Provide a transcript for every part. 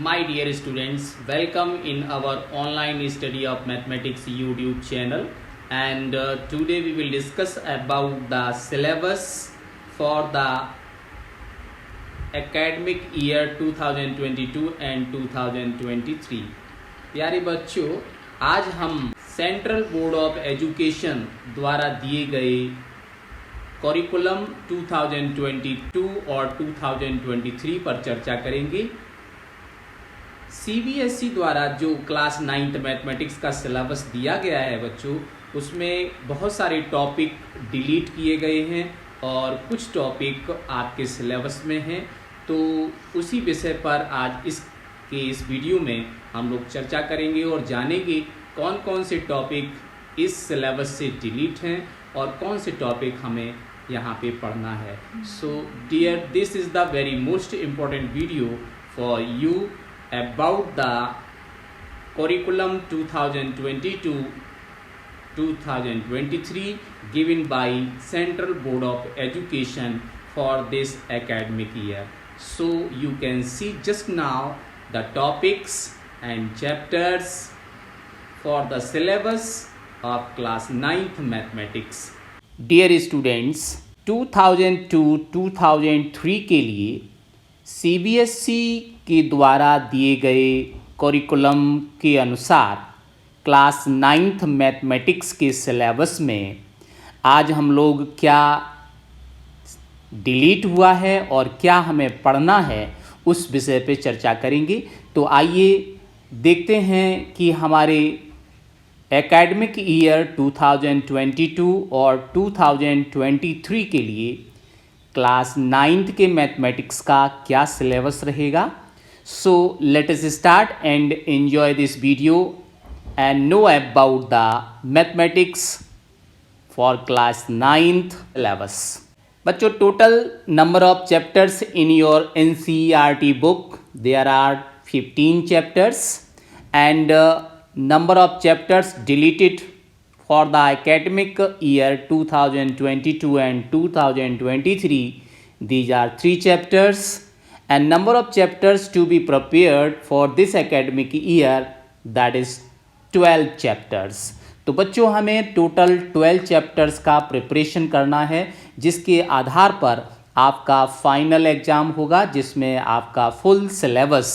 My dear students, welcome in our online study of mathematics YouTube channel. And today we will discuss about the syllabus for the academic year 2022 and 2023. प्यारे बच्चों, आज हम central board of education द्वारा दिए गए curriculum 2022 और 2023 पर चर्चा करेंगे। सीबीएसई द्वारा जो क्लास 9th मैथमेटिक्स का सिलेबस दिया गया है बच्चों, उसमें बहुत सारे टॉपिक डिलीट किए गए हैं और कुछ टॉपिक आपके सिलेबस में हैं। तो उसी विषय पर आज इस वीडियो में हम लोग चर्चा करेंगे और जानेंगे कौन कौन से टॉपिक इस सिलेबस से डिलीट हैं और कौन से टॉपिक हमें यहाँ पे पढ़ना है। So dear, this is the very most important video for you about the curriculum 2022-2023 given by Central Board of Education for this academic year. So you can see just now the topics and chapters for the syllabus of class 9th mathematics. Dear students, 2002-2003 के लिए CBSE के द्वारा दिए गए curriculum के अनुसार class 9th mathematics के syllabus में आज हम लोग क्या डिलीट हुआ है और क्या हमें पढ़ना है उस विषय पे चर्चा करेंगे। तो आइए देखते हैं कि हमारे एकेडमिक ईयर 2022 और 2023 के लिए क्लास 9th के मैथमेटिक्स का क्या सिलेबस रहेगा। So let us start and enjoy this video and know about the mathematics for class 9th syllabus. बच्चों, total number of chapters in your NCERT book, there are 15 chapters and number of chapters deleted for the academic year 2022 and 2023, these are 3 chapters, and number of chapters to be prepared for this academic year, that is 12 chapters. तो बच्चों, हमें total 12 chapters का preparation करना है, जिसके आधार पर आपका final exam होगा, जिसमें आपका फुल सिलेबस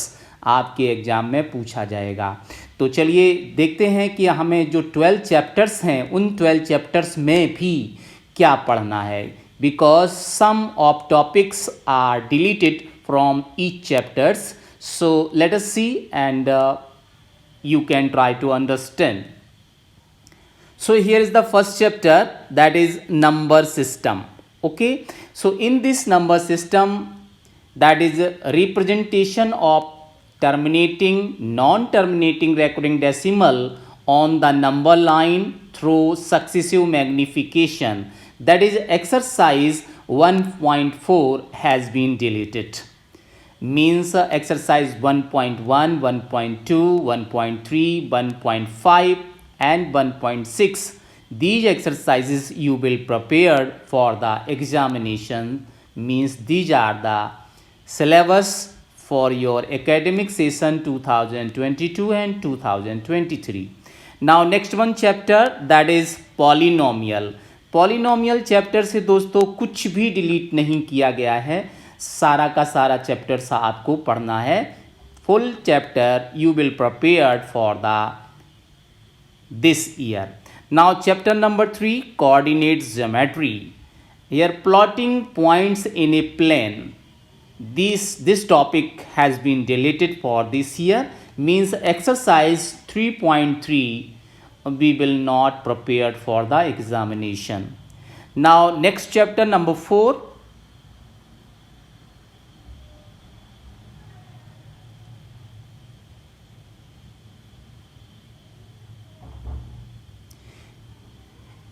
आपके एग्ज़ाम में पूछा जाएगा। तो चलिए देखते हैं कि हमें जो 12 चैप्टर्स हैं उन 12 चैप्टर्स में भी क्या पढ़ना है, because some of topics are deleted from each chapters. So let us see and you can try to understand. So here is the first chapter, that is number system. Okay, so in this number system, that is representation of terminating non-terminating recurring decimal on the number line through successive magnification, that is exercise 1.4 has been deleted. Means exercise 1.1, 1.2, 1.3, 1.5 and 1.6. These exercises you will prepare for the examination, means these are the syllabus for your academic session 2022 and 2023. Now next one chapter, that is polynomial. Polynomial chapter से दोस्तों कुछ भी delete नहीं किया गया है, सारा का सारा चैप्टर सा आपको पढ़ना है। Full chapter you will prepared for the this year. Now chapter number 3, coordinate geometry. Here plotting points in a plane, this topic has been deleted for this year, means exercise 3.3 we will not prepare for the examination. Now next chapter number 4,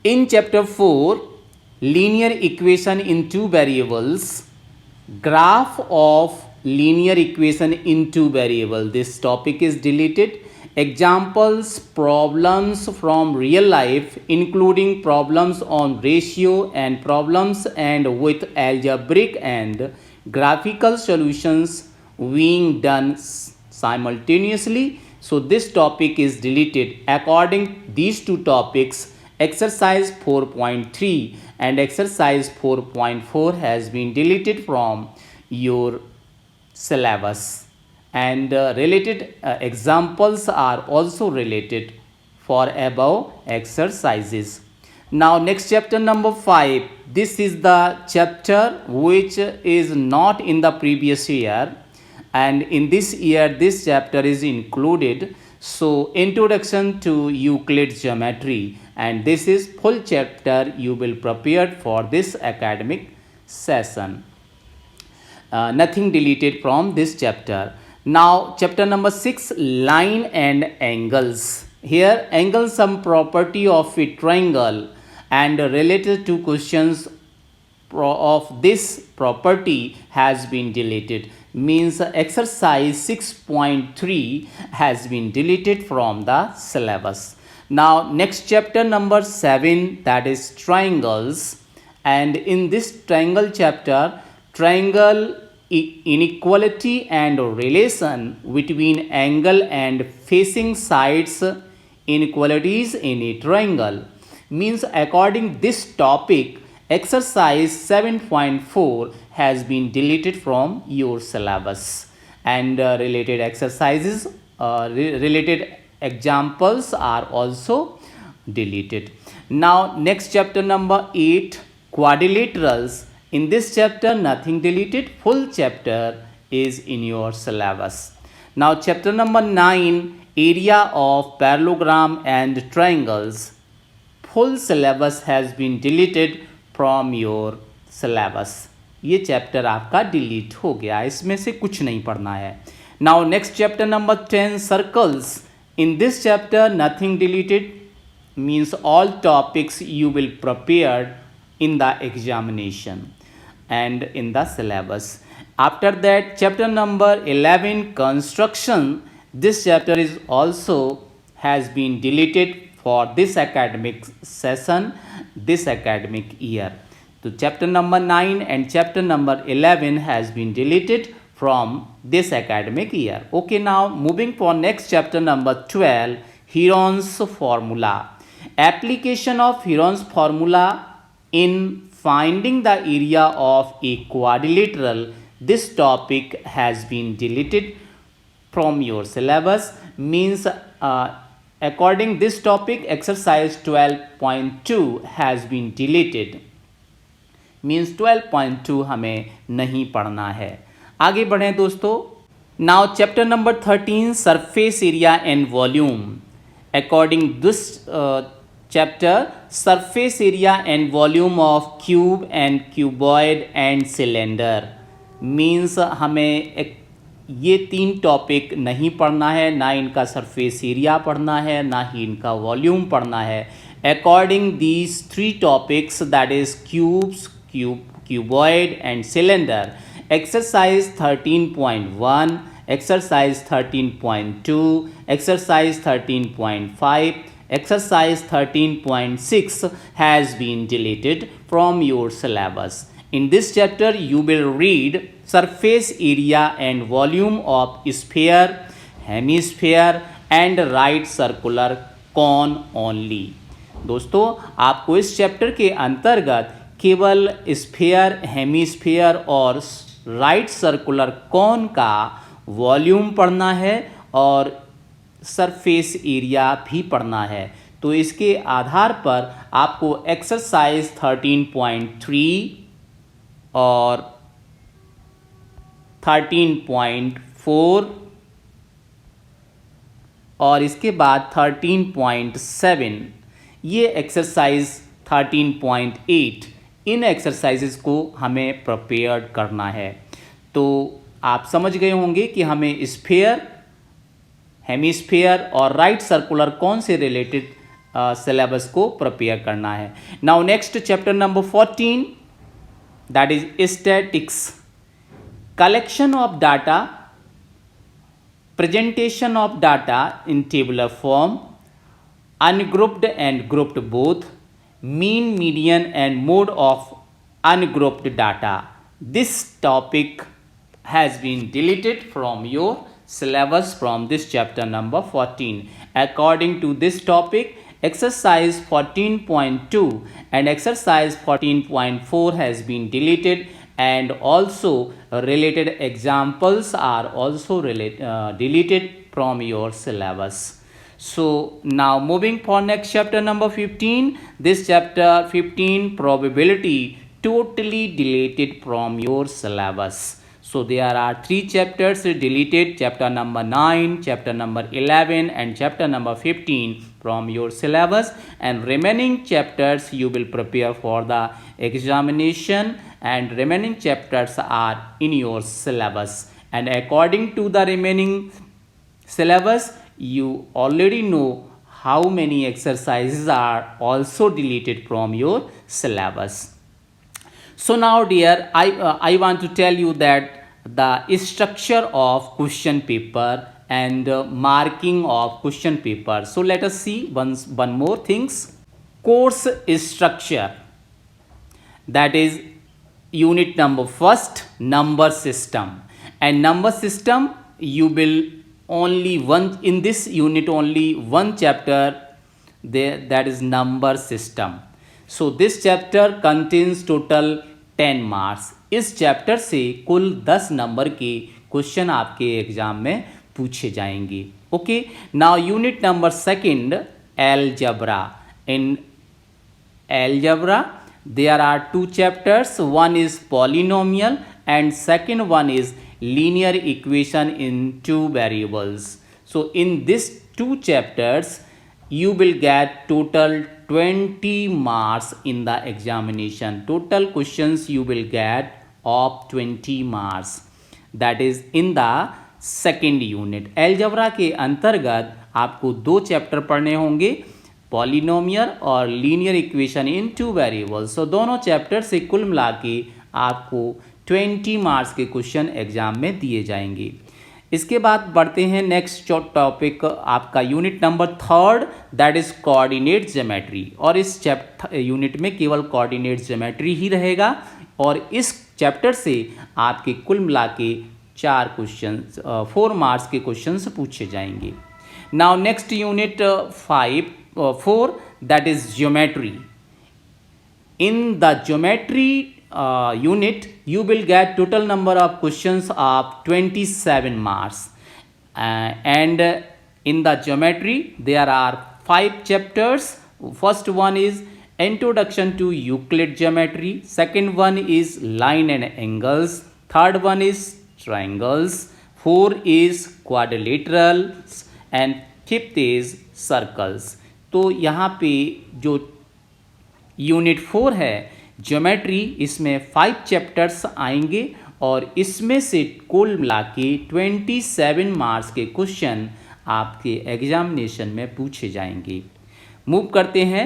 in chapter 4, linear equation in 2 variables, graph of linear equation in 2 variable, this topic is deleted. Examples, problems from real life including problems on ratio and problems and with algebraic and graphical solutions being done simultaneously. So this topic is deleted. According these two topics, exercise 4.3 and exercise 4.4 has been deleted from your syllabus, and related examples are also related for above exercises. Now next, chapter number 5. This is the chapter which is not in the previous year, and in this year this chapter is included. So introduction to Euclid geometry, and this is full chapter you will prepare for this academic session. Nothing deleted from this chapter. Now chapter number 6, line and angles. Here, angle some property of a triangle and related to questions of this property has been deleted. Means exercise 6.3 has been deleted from the syllabus. Now next, chapter number 7, that is triangles, and in this triangle chapter, triangle inequality and relation between angle and facing sides inequalities in a triangle. Means according this topic, exercise 7.4 has been deleted from your syllabus, and related exercises, related examples are also deleted. Now next, chapter number 8, quadrilaterals. In this chapter nothing deleted, full chapter is in your syllabus. Now chapter number 9, area of parallelogram and triangles. Full syllabus has been deleted from your syllabus. ये chapter आपका delete हो गया, इसमें से कुछ नहीं पढ़ना है. Now next, chapter number 10, circles. In this chapter nothing deleted, means all topics you will prepare in the examination and in the syllabus. After that, chapter number 11, construction. This chapter is also has been deleted for this academic session, this academic year. So chapter number 9 and chapter number 11 has been deleted from this academic year. Okay, now moving for next, chapter number 12, Heron's formula. Application of Heron's formula in finding the area of a quadrilateral. This topic has been deleted from your syllabus. Means according this topic, exercise 12.2 has been deleted. Means 12.2 हमें नहीं पढ़ना है. आगे बढ़ें दोस्तों. Now chapter number 13, surface area and volume. According this chapter, surface area and volume of cube and cuboid and cylinder. Means हमें ये 3 topic नहीं पढ़ना है, ना इनका सरफेस एरिया पढ़ना है, ना ही इनका वॉल्यूम पढ़ना है. According these 3 topics, that is cubes, cuboid and cylinder, exercise 13.1, exercise 13.2, exercise 13.5, exercise 13.6 has been deleted from your syllabus. In this chapter you will read surface area and volume of sphere, hemisphere and right circular cone only. दोस्तों, आपको इस chapter के अंतर्गत केवल sphere, hemisphere और right circular cone का volume पढ़ना है और सरफेस एरिया भी पढ़ना है. तो इसके आधार पर आपको एक्सरसाइज 13.3 और 13.4 और इसके बाद 13.7, ये एक्सरसाइज 13.8, इन एक्सरसाइजेस को हमें प्रिपेयर करना है. तो आप समझ गए होंगे कि हमें स्फीयर, हेमीस्फीयर और राइट सर्कुलर कौन से रिलेटेड सिलेबस को प्रिपेयर करना है. Now next, chapter number 14, that is statics. Collection of data, presentation of data in tabular form, ungrouped and grouped both, mean, median and mode of ungrouped data. This topic has been deleted from your syllabus from this chapter number 14. According to this topic, exercise 14.2 and exercise 14.4 has been deleted, and also related examples are also deleted from your syllabus. So now moving for next chapter number 15. This chapter 15, probability, totally deleted from your syllabus. So there are 3 chapters deleted, chapter number 9, chapter number 11 and chapter number 15 from your syllabus, and remaining chapters you will prepare for the examination, and remaining chapters are in your syllabus. And according to the remaining syllabus, you already know how many exercises are also deleted from your syllabus. So now dear, I want to tell you that the structure of question paper and marking of question paper. So let us see one more things. Course structure, that is unit number first, number system. And number system, you will only one in this unit, only one chapter there, that is number system. So this chapter contains total 10 marks. इस chapter से कुल 10 number के question आपके exam में पूछे जाएंगे. Okay, now unit number second, algebra. In algebra there are 2 chapters. One is polynomial and second one is linear equation in 2 variables. So in these 2 chapters you will get total 20 marks in the examination. Total questions you will get of 20 marks, that is in the second unit. Algebra के अंतर्गत आपको 2 chapter पढ़ने होंगे, polynomial और linear equation in 2 variables. सो दोनों chapter से कुल मिला के आपको 20 मार्क्स के क्वेश्चन एग्जाम में दिए जाएंगे. इसके बाद बढ़ते हैं नेक्स्ट टॉपिक, आपका unit number 3, that is coordinate geometry. और इस यूनिट में केवल कोऑर्डिनेट ज्योमेट्री ही रहेगा, और इस चैप्टर से आपके कुल मिला के 4 मार्क्स के क्वेश्चन पूछे जाएंगे. Now next unit 4, that is geometry. In the geometry unit you will get total number of questions of 27 marks, and in the geometry there are 5 chapters. First one is introduction to Euclid geometry, second one is line and angles, third one is triangles, 4 is quadrilaterals and 5th is circles. तो यहाँ पे जो unit 4 है geometry, इसमें 5 chapters आएंगे और इसमें से कुल मिला के 27 मार्क्स के क्वेश्चन आपके एग्जामिनेशन में पूछे जाएंगे. मूव करते हैं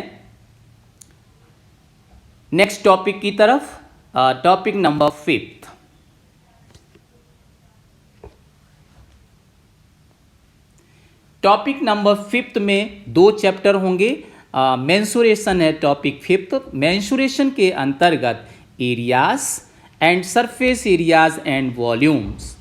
नेक्स्ट टॉपिक की तरफ. Topic number 5. टॉपिक नंबर 5 में 2 चैप्टर होंगे. मेंसुरेशन है टॉपिक 5. मेंसुरेशन के अंतर्गत areas and surface areas and volumes.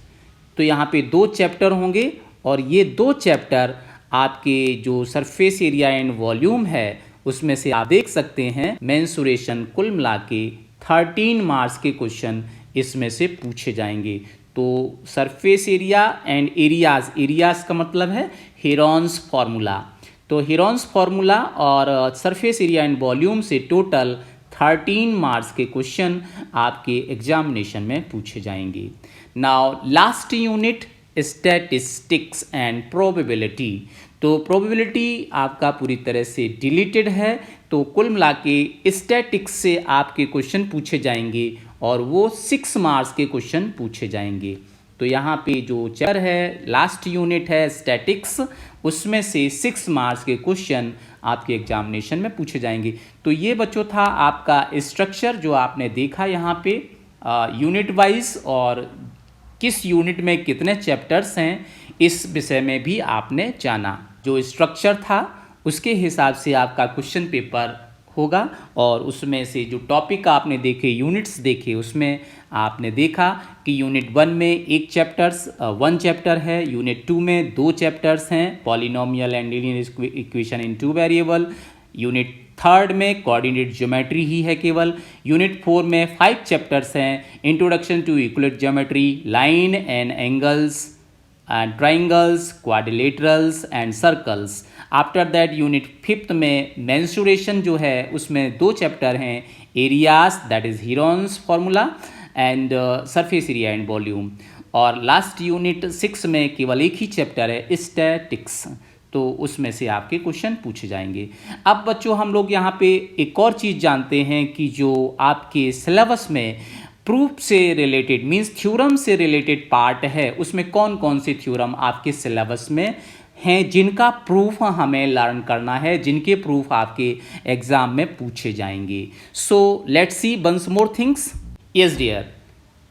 तो यहाँ पे 2 चैप्टर होंगे, और ये 2 चैप्टर आपके जो सरफेस एरिया एंड वॉल्यूम है उसमें से आप देख सकते हैं मेंसुरेशन कुल मिला के 13 मार्क्स के क्वेश्चन इसमें से पूछे जाएंगे. तो surface area and areas, areas का मतलब है हेरॉन्स फार्मूला. तो हेरॉन्स फार्मूला और सरफेस एरिया एंड वॉल्यूम से टोटल 13 मार्क्स के क्वेश्चन आपके एग्जामिनेशन में पूछे जाएंगे. Now last unit, statistics and probability. तो प्रोबेबिलिटी आपका पूरी तरह से डिलीटेड है. तो कुल मिला के स्टैटिक्स से आपके क्वेश्चन पूछे जाएंगे और वो 6 मार्क्स के क्वेश्चन पूछे जाएंगे. तो यहाँ पे जो चैप्टर है, लास्ट यूनिट है स्टैटिक्स, उसमें से 6 मार्क्स के क्वेश्चन आपके एग्जामिनेशन में पूछे जाएंगे. तो ये बच्चों था आपका स्ट्रक्चर जो आपने देखा यहाँ पे यूनिट वाइज, और किस यूनिट में कितने चैप्टर्स हैं इस विषय में भी आपने जाना. जो स्ट्रक्चर था उसके हिसाब से आपका क्वेश्चन पेपर होगा और उसमें से जो टॉपिक आपने देखे, यूनिट्स देखे, उसमें आपने देखा कि यूनिट 1 में एक चैप्टर है, यूनिट 2 में 2 चैप्टर्स हैं, polynomial and linear equation in 2 variable, unit 3 में कोऑर्डिनेट ज्योमेट्री ही है केवल, यूनिट 4 में 5 चैप्टर्स हैं, introduction to Euclid geometry, line and angles and triangles, quadrilaterals and circles. After that unit 5 में मेंसुरेशन जो है उसमें 2 चैप्टर हैं, areas that is Heron's formula and surface area and volume, और लास्ट यूनिट 6 में केवल एक ही चैप्टर है, स्टैटिक्स। तो उसमें से आपके क्वेश्चन पूछे जाएंगे। अब बच्चों हम लोग यहाँ पे एक और चीज़ जानते हैं कि जो आपके सिलेबस में प्रूफ से रिलेटेड मीन्स थ्योरम से रिलेटेड पार्ट है, उसमें कौन कौन से थ्योरम आपके सिलेबस में हैं जिनका प्रूफ हमें लर्न करना है, जिनके प्रूफ आपके एग्जाम में पूछे जाएंगे। So let's see once more things. Yes dear,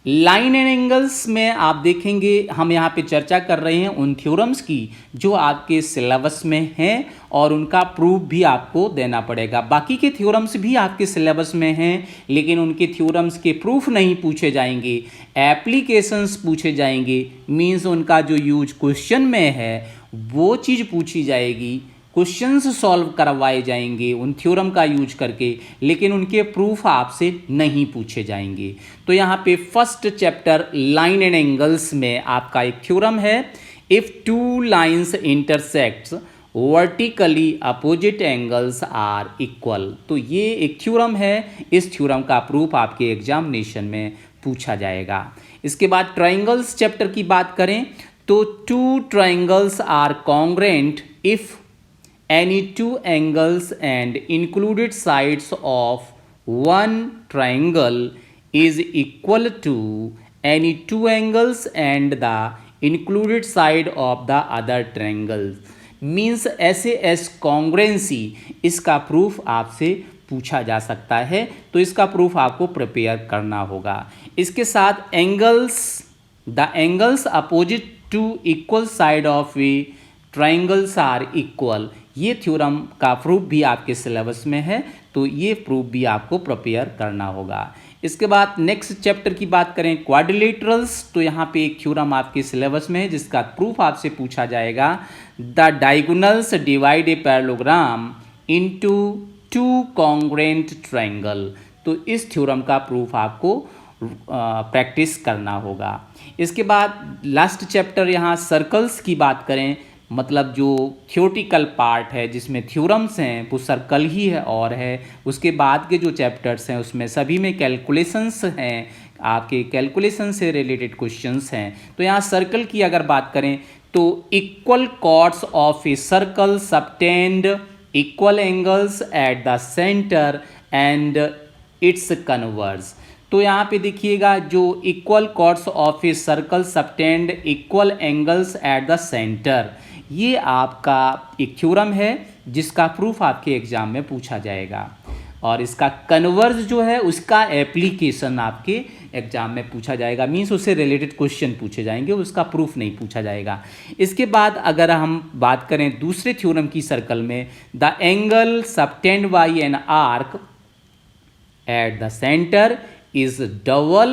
line and angles में आप देखेंगे हम यहाँ पे चर्चा कर रहे हैं उन थ्योरम्स की जो आपके सिलेबस में हैं और उनका प्रूफ भी आपको देना पड़ेगा। बाकी के थ्योरम्स भी आपके सिलेबस में हैं लेकिन उनके थ्योरम्स के प्रूफ नहीं पूछे जाएंगे, एप्लीकेशंस पूछे जाएंगे, मीन्स उनका जो यूज क्वेश्चन में है वो चीज़ पूछी जाएगी, क्वेश्चंस सॉल्व करवाए जाएंगे उन थ्योरम का यूज करके, लेकिन उनके प्रूफ आपसे नहीं पूछे जाएंगे। तो यहाँ पे first chapter line and angles में आपका एक थ्योरम है, if 2 lines intersects vertically opposite angles are equal. तो ये एक थ्योरम है, इस थ्योरम का प्रूफ आपके एग्जामिनेशन में पूछा जाएगा। इसके बाद ट्राइंगल्स चैप्टर की बात करें तो 2 triangles are congruent if any 2 angles and included sides of one triangle is equal to any 2 angles and the included side of the other triangle means SAS congruency, इसका प्रूफ आपसे पूछा जा सकता है, तो इसका प्रूफ आपको प्रिपेयर करना होगा। इसके साथ angles, the angles opposite to equal side of a triangles are equal, ये थ्योरम का प्रूफ भी आपके सिलेबस में है, तो ये प्रूफ भी आपको प्रिपेयर करना होगा। इसके बाद नेक्स्ट चैप्टर की बात करें क्वाड्रिलेटरल्स, तो यहाँ पे एक थ्योरम आपके सिलेबस में है जिसका प्रूफ आपसे पूछा जाएगा, the diagonals divide a parallelogram into 2 congruent triangle. तो इस थ्योरम का प्रूफ आपको प्रैक्टिस करना होगा। इसके बाद लास्ट चैप्टर यहाँ सर्कल्स की बात करें, मतलब जो थ्योरेटिकल पार्ट है जिसमें थ्योरम्स हैं वो सर्कल ही है और है, उसके बाद के जो चैप्टर्स हैं उसमें सभी में कैलकुलेशंस हैं, आपके कैलकुलेशन से रिलेटेड क्वेश्चंस हैं। तो यहाँ सर्कल की अगर बात करें तो equal chords of a circle subtend equal angles at the centre and its converse. तो यहाँ पे देखिएगा जो equal chords of a circle subtend equal angles at the centre, ये आपका एक थ्योरम है जिसका प्रूफ आपके एग्जाम में पूछा जाएगा, और इसका कन्वर्स जो है उसका एप्लीकेशन आपके एग्जाम में पूछा जाएगा, मीन्स उससे रिलेटेड क्वेश्चन पूछे जाएंगे, उसका प्रूफ नहीं पूछा जाएगा। इसके बाद अगर हम बात करें दूसरे थ्योरम की सर्कल में, the angle subtend by an arc eight the centre is double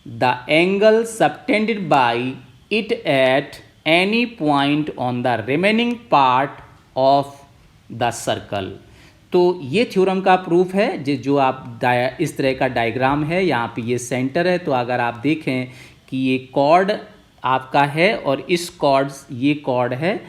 the angle subtended by it at any point on the remaining part of the circle। तो ये थ्योरम का प्रूफ है जो आप इस तरह का डायग्राम है, यहाँ पे ये सेंटर है, तो अगर आप देखें कि ये कॉर्ड आपका है और इस कॉर्ड, ये कॉर्ड है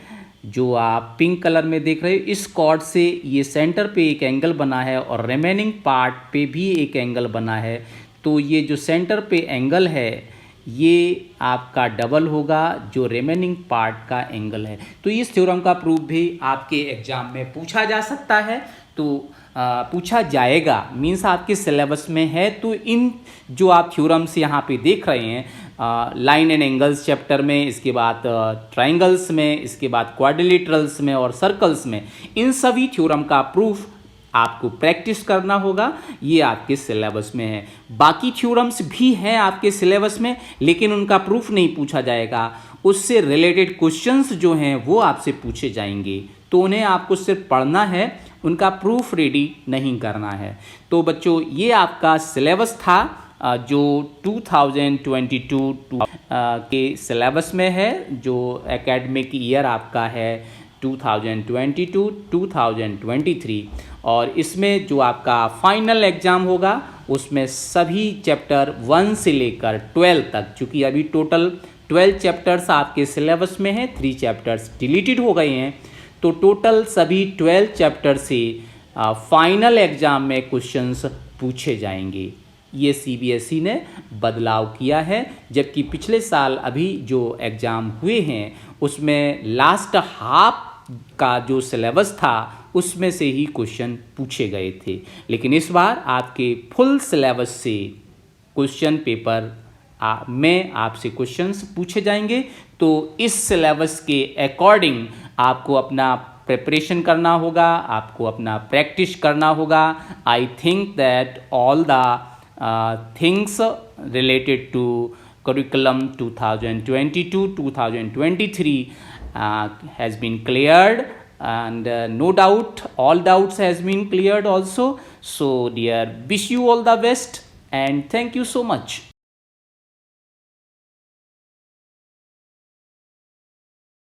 जो आप पिंक कलर में देख रहे हो, इस कॉर्ड से ये सेंटर पे एक एंगल बना है और रिमेनिंग पार्ट पे भी एक एंगल बना है, तो ये जो सेंटर पे एंगल है ये आपका डबल होगा जो रिमेनिंग पार्ट का एंगल है। तो इस थ्योरम का प्रूफ भी आपके एग्जाम में पूछा जा सकता है, तो पूछा जाएगा, मीन्स आपके सिलेबस में है। तो इन जो आप थ्योरम्स यहाँ पे देख रहे हैं लाइन एंड एंगल्स चैप्टर में, इसके बाद ट्राइंगल्स में, इसके बाद क्वाड्रिलेटरल्स में और सर्कल्स में, इन सभी थ्योरम का प्रूफ आपको प्रैक्टिस करना होगा, ये आपके सिलेबस में है। बाकी थ्योरम्स भी हैं आपके सिलेबस में लेकिन उनका प्रूफ नहीं पूछा जाएगा, उससे रिलेटेड क्वेश्चंस जो हैं वो आपसे पूछे जाएंगे, तो उन्हें आपको सिर्फ पढ़ना है उनका प्रूफ रेडी नहीं करना है। तो बच्चों ये आपका सिलेबस था जो 2022 के सिलेबस में है, जो एकेडमिक ईयर आपका है 2022-2023, और इसमें जो आपका फाइनल एग्ज़ाम होगा उसमें सभी चैप्टर 1 से लेकर 12 तक, चूँकि अभी टोटल 12 चैप्टर्स आपके सिलेबस में हैं, 3 चैप्टर्स डिलीटेड हो गए हैं, तो टोटल सभी 12 चैप्टर से फाइनल एग्ज़ाम में क्वेश्चंस पूछे जाएंगे। ये सीबीएसई ने बदलाव किया है, जबकि पिछले साल अभी जो एग्ज़ाम हुए हैं उसमें लास्ट हाफ का जो सिलेबस था उसमें से ही क्वेश्चन पूछे गए थे, लेकिन इस बार आपके फुल सिलेबस से क्वेश्चन पेपर में आपसे क्वेश्चंस पूछे जाएंगे। तो इस सिलेबस के अकॉर्डिंग आपको अपना प्रिपरेशन करना होगा, आपको अपना प्रैक्टिस करना होगा। I think that all the things related to curriculum 2022-2023 has been cleared, and no doubt all doubts has been cleared also. So dear, wish you all the best and thank you so much.